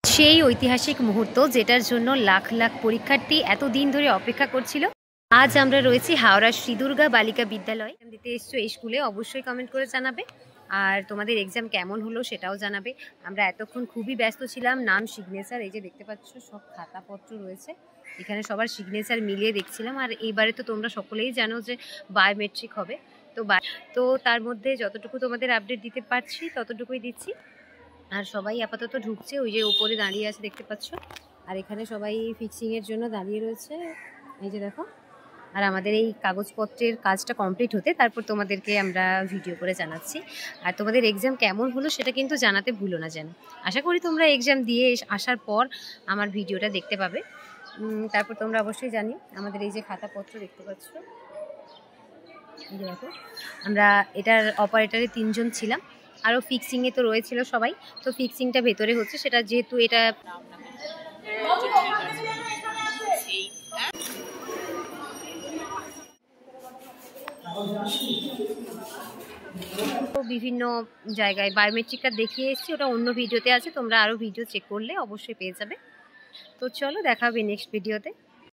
সেই ঐতিহাসিক মুহূর্ত যেটার জন্য লাখ লাখ পরীক্ষার্থী এতদিন ধরে অপেক্ষা করছিল। আজ আমরা রয়েছি হাওড়া শ্রী দুর্গা বালিকা বিদ্যালয়ে। দিতে এসছো এই স্কুলে, অবশ্যই কমেন্ট করে জানাবে। আর তোমাদের এক্সাম কেমন হলো সেটাও জানাবে। আমরা এতক্ষণ খুবই ব্যস্ত ছিলাম। নাম, সিগনেচার, এই যে দেখতে পাচ্ছ সব খাতাপত্র রয়েছে, এখানে সবার সিগনেচার মিলিয়ে দেখছিলাম। আর এইবারে তো তোমরা সকলেই জানো যে বায়োমেট্রিক হবে, তো তার মধ্যে যতটুকু তোমাদের আপডেট দিতে পারছি ততটুকুই দিচ্ছি। আর সবাই আপাতত ঢুকছে, ওই যে উপরে দাঁড়িয়ে আছে দেখতে পাচ্ছ। আর এখানে সবাই ফিক্সিংয়ের জন্য দাঁড়িয়ে রয়েছে, এই যে দেখো। আর আমাদের এই কাগজপত্রের কাজটা কমপ্লিট হতে তারপর তোমাদেরকে আমরা ভিডিও করে জানাচ্ছি। আর তোমাদের এক্সাম কেমন হলো সেটা কিন্তু জানাতে ভুলো না যেন। আশা করি তোমরা এক্সাম দিয়ে আসার পর আমার ভিডিওটা দেখতে পাবে। তারপর তোমরা অবশ্যই জানি আমাদের এই যে খাতাপত্র দেখতে পাচ্ছ, এই যে দেখো। আমরা এটার অপারেটরে 3 জন ছিলাম, আরও ফিক্সিংয়ে তো রয়েছিল সবাই। তো ফিক্সিংটা ভেতরে হচ্ছে, সেটা যেহেতু এটা বিভিন্ন জায়গায় বায়োমেট্রিকটা দেখিয়ে এসেছি, ওটা অন্য ভিডিওতে আছে, তোমরা আরও ভিডিও চেক করলে অবশ্যই পেয়ে যাবে। তো চলো, দেখা হবে নেক্সট ভিডিওতে।